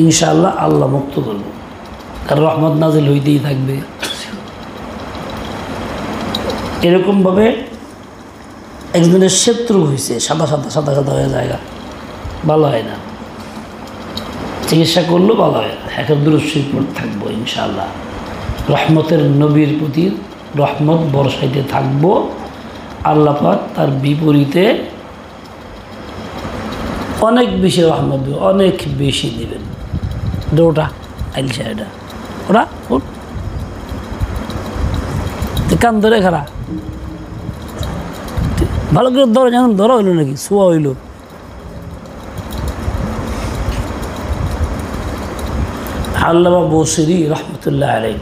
ইনশাআল্লাহ আল্লাহ মুক্ত করব, তার রহমত নাজিল হইতেই থাকবে। এরকমভাবে একজনের শত্রু হয়েছে, সাদা সাদা সাদা সাদা হয়ে জায়গা, ভালো হয় না, চিকিৎসা করলেও ভালো হয় না। এখন দুরূদ পড়তে থাকবো ইনশাআল্লাহ, রহমতের নবীর প্রতি রহমত বর্ষাইতে থাকবো। আল্লাহ পাক তার বিপরীতে অনেক বেশি রহমত দেবে, অনেক বেশি দিবেন। ওটা আইলসা এটা ওরা কান ধরে খারা ভালো করে ধরো, যেমন ধরা হইল নাকি শোয়া হইল। আল্লামা বসরি রহমতুল্লাহ আলাইহি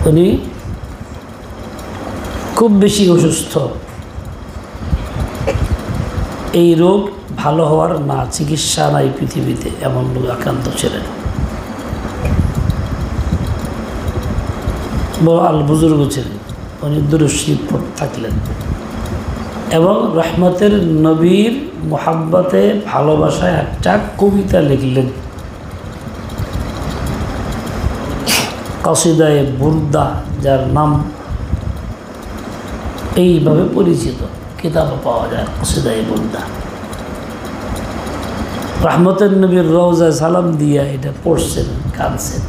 উনি খুব বেশি অসুস্থ, এই রোগ ভালো হওয়ার না চিকিৎসা নাই পৃথিবীতে, এমন লোক আক্রান্ত ছিলেন। বড় আল বুজুর্গ ছিলেন, উনি দুরূদ শরীফ পড়তে থাকলেন এবং রহমতের নবীর মোহাব্বতে ভালোবাসায় একটা কবিতা লিখলেন, কসিদায়ে বুরদা, যার নাম এইভাবে পরিচিত, কিতাবও পাওয়া যায় কসিদায়ে বুরদা। রহমতের নবীর রওজায় সালাম দিয়া এটা পড়ছেন, কাঁদছেন।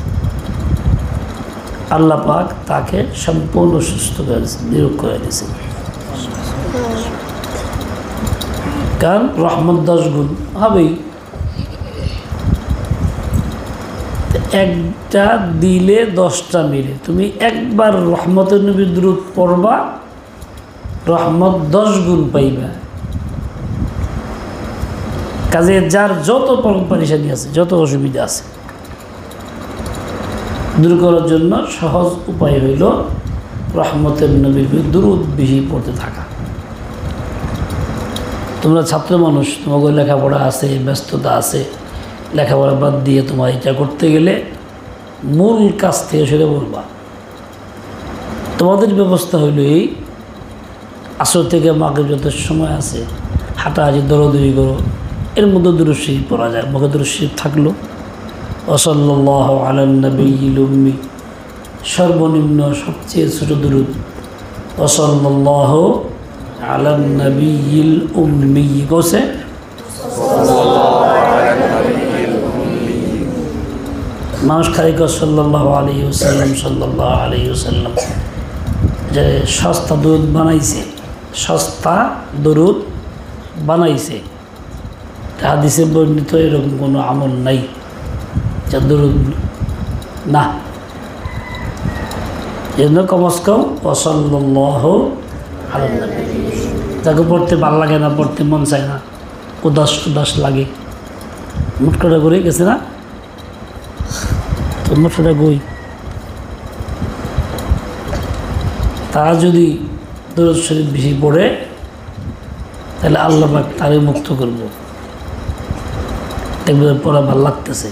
আল্লাহ পাক তাকে সম্পূর্ণ সুস্থ করে নিরোগ করে দিয়েছেন, কারণ রহমত 10 গুণ হবেই। একটা দিলে 10টা মিলে, তুমি একবার রহমতের নবীর দুরূদ পড়বা, রহমত 10 গুণ পাইবা। কাজে যার যত পরেশানি আছে, যত অসুবিধা আছে, দূর করার জন্য সহজ উপায় হইল রহমতের নবীর দুরূদ বেশি পড়তে থাকা। তোমরা ছাত্র মানুষ, তোমাদের লেখাপড়া আছে, ব্যস্ততা আছে, লেখাপড়া বাদ দিয়ে তোমার এটা করতে গেলে মূল কাজ থেকে সেটা বলবা। তোমাদের ব্যবস্থা হইল এই, আসর থেকে মাগরিব যত সময় আছে হাঁটাহাঁটি দৌড়াদৌড়ি করো, এর মধ্যে দুরূদ শরীফ পড়া যায়, মুখে দুরূদ শরীফ থাকলো। ওয়াসাল্লাল্লাহু আলান নবিয়্যিল উম্মি, সর্বনিম্ন সবচেয়ে ছোট দুরূদ, ওয়াসাল্লাল্লাহু আলান নবিয়্যিল উম্মি, কোসে মানুষ খালি কর সাল্লাল্লাহু আলাইহি ওয়াসাল্লাম, সাল্লাল্লাহু আলাইহি ওয়াসাল্লাম। যে সস্তা দুরূদ বানাইছে, সস্তা দরুদ বানাইছে, হাদিসে বর্ণিত এরকম কোনো আমল নাই যা দরুদ না। এজন্য কমস কম সাল্লাল্লাহু আলাইহি ওয়াসাল্লাম, যাকে পড়তে ভালো লাগে না, পড়তে মন চায় না, উদাস উদাস লাগে, মুটকাটা করে গেছে না, তো মুটকাটা গই, তারা যদি দুরূদ শরীফ বেশি পড়ে তাহলে আল্লাহ পাক তারে মুক্ত করবো। দেখবে পড়া ভাল লাগতেছে,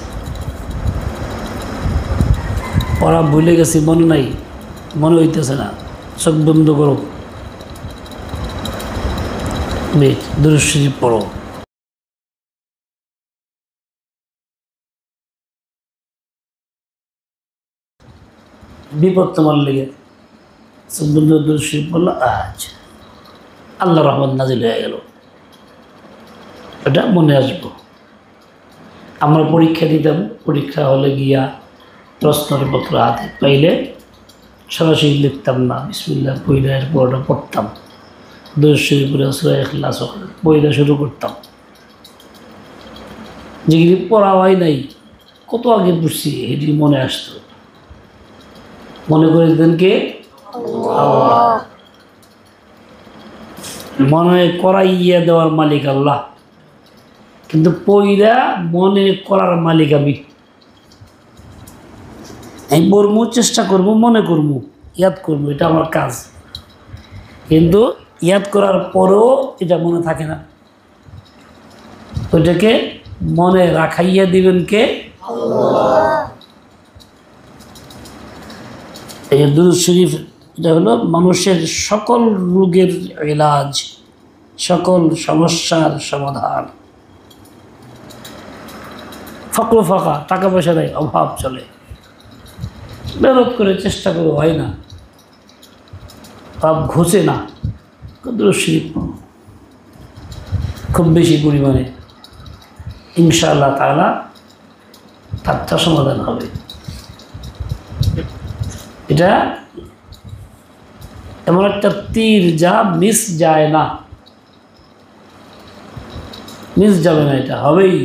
পড়া ভুলে গেছি, মনে নাই, মনে হইতেছে না, চোখ বন্ধ করো, দুরূদ শরীফ পড়ো। বিপদ তোমার লেগে চোখ বন্ধ দুরূদ শরীফ পড়লো, আচ্ছা আল্লাহ রহমত নাজিল হয়ে গেল, এটা মনে আসবো। আমরা পরীক্ষা দিতাম, পরীক্ষা হলে গিয়া প্রশ্নপত্র হাতে পাইলে সরাসরি লিখতাম না, বিসমিল্লাহ পইলা পড়াটা পড়তাম, দুরূদ শরীফ পড়ে সূরা ইখলাস পইলা শুরু করতাম। যেগুলি পড়া হয় নাই, কত আগে পড়ছি, এটি মনে আসতো, মনে করে দিতেন কে? আল্লাহ। মনে করাইয়া দেওয়ার মালিক আল্লাহ, কিন্তু পইরা মনে করার মালিক আমি। পড়বো, চেষ্টা করবো, মনে করবো, ইয়াদ করবো, এটা আমার কাজ, কিন্তু ইয়াদ করার পরেও এটা মনে থাকে না, ওইটাকে মনে রাখাইয়া দিবেন কে? আল্লাহ। এই দুরূদ শরীফ এটা হলো মানুষের সকল রোগের ইলাজ, সকল সমস্যার সমাধান। ফকর ফাঁকা, টাকা পয়সা নেই, অভাব চলে, মেহনত করে চেষ্টা করে হয় না, পাপ ঘুচে না, দূরশিল্প খুব বেশি পরিমাণে, ইনশাআল্লাহ তাআলা তারটা সমাধান হবে। এটা এমন একটা তীর যা মিস যায় না, মিস যাবে না, এটা হবেই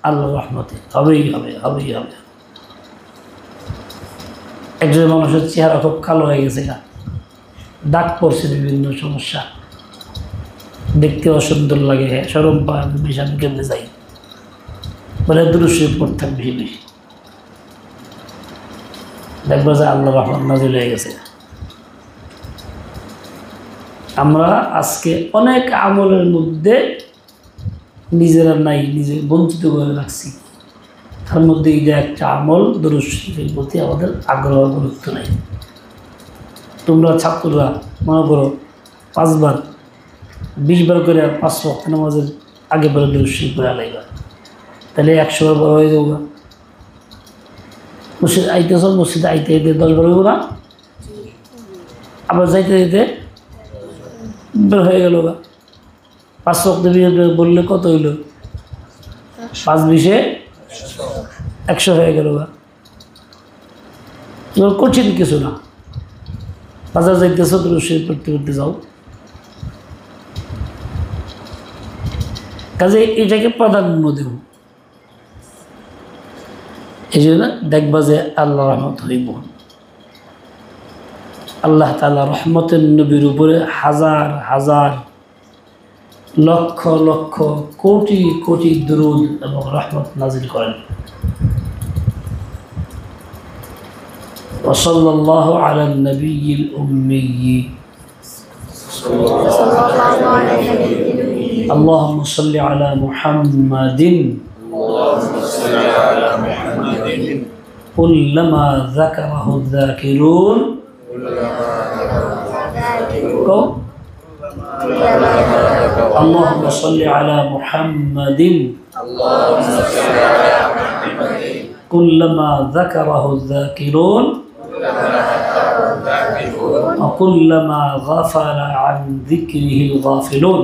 আল্লাহর রহমতে, হবেই হবে, হবেই হবে। একজন মানুষের চেহারা খুব কালো হয়ে গেছে, দাগ পড়ছে, বিভিন্ন সমস্যা, দেখতে অসুন্দর লাগে, সরম পায়, বেশি আমি কেমনে যাই, বলে দুরূদ পড়তাম বেশি বেশি, দেখবো যে আল্লাহর রহমত নাযিল হয়ে গেছে। আমরা আজকে অনেক আমলের মধ্যে নিজেরা নাই, নিজে বঞ্চিত করে রাখছি, তার মধ্যে এটা একটা আমল, দুরূদ শরীফের প্রতি আমাদের আগ্রহ গুরুত্ব নেই। তোমরা ছাত্ররা মনে করো 5 বার 20 বার করে 5 ওয়াক্ত নামাজের আগে পরে দুরূদ শরীফ পড়া লাগবে, তাহলে 100 বার বড় হয়ে যাবো। মসজিদ আইতেছ, মসজিদে আইতে আইতে 10 বার হইব না, আবার যাইতে যাইতে বের হয়ে গেল। 5 ওয়াক্ত বললে কত হইল? 5 20 100 হয়ে গেল। কঠিন কিছু না, বাজার যাইতেছ, দুরূদ শরীফ পড়তে পড়তে যাও। কাজে এটাকে প্রাধান্য দেব, এই জন্য দেখবা যে আল্লাহ রহমত হইব। আল্লাহ তাআলা রহমতের নবীর উপরে হাজার হাজার লক্ষ লক্ষ কোটি কোটি দুরূদ এবং রহমত নাজিল করেন। ওয়াসাল্লাল্লাহু আলা নবিয়্যিল উম্মিয়্যি। আল্লাহুম্মা সাল্লি আলা মুহাম্মাদিন কুল্লামা যাকারাহু যাকিরুন। اللهم صل على محمد كلما ذكره الذاكرون وكلما غفل عن ذكره الغافلون.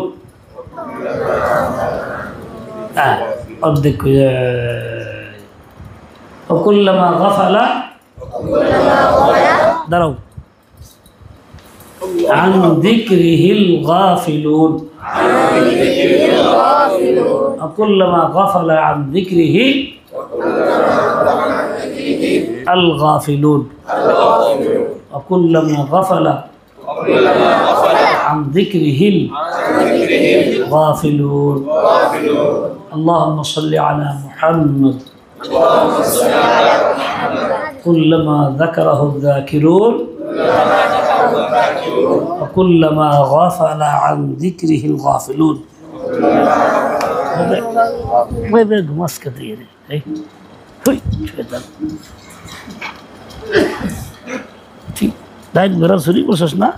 وكلما غفل دروا عن ذكره الغافلون. وكلما غفل عن ذكره الغافلون. وكلما غفل عن ذكره الغافلون. اللهم صل على محمد كلما ذكره الذاكرون وكلما غفل عن ذكره الغافلون. ما يبقى ماسكة ديري هاي هاي شو ده تي دايت مرة سوري بسنا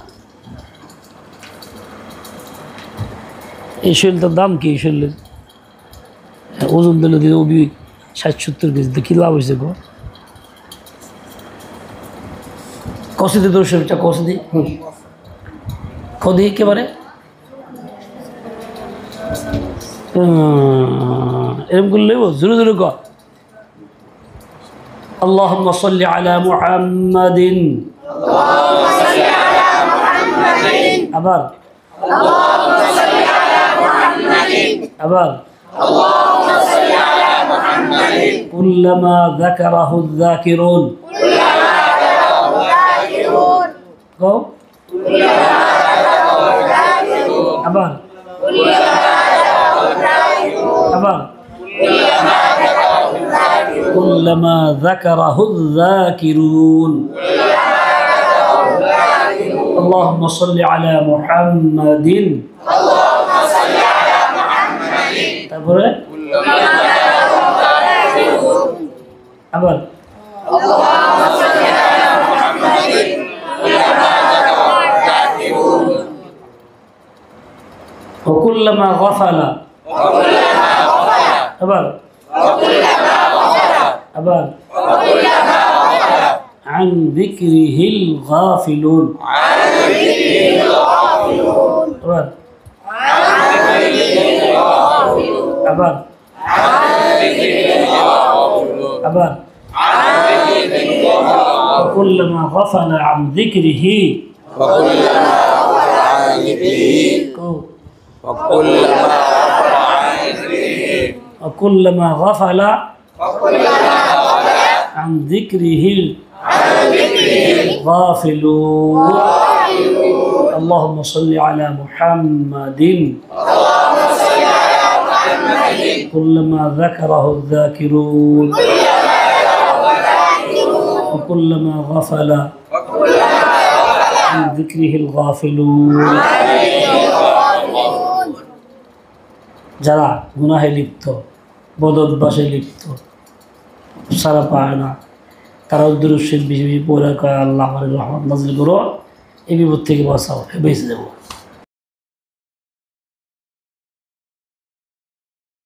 إيش اللي تدام كي إيش اللي ওজন দিলে দিলে ও 60-70 কেজি দেখি লাভ হয়েছে গো। কষে দিয়ে দর্শকটা কষে দিই কদি একেবারে এরকম করলে জোরে জোরে কর। আল্লাহুম্মা সাল্লি আলা মুহাম্মাদিন। আবার আবার كلما ذكره الذاكرون. أبان أبان كلما ذكره الذاكرون. اللهم صل على محمد. তারপরে আবার وكلما غفل আবার আবার عن ذكره الغافلون আবার আবার আবার وكلما غفل عن ذكره وكلما غفل عن ذكره الغافلون اللهم صل على محمد كلما ذكره الذاكرون وكلما غفل عن ذكره الغافلون যারা গুনাহে লিপ্ত বদঅভ্যাসে লিপ্ত সারা পায় না তারা দুরূদ বেশি বেশি পড়ে কয় আল্লাহ আমার রহমত নাজিল করো এই বিপদ থেকে বাঁচাও বেঁচে যাবো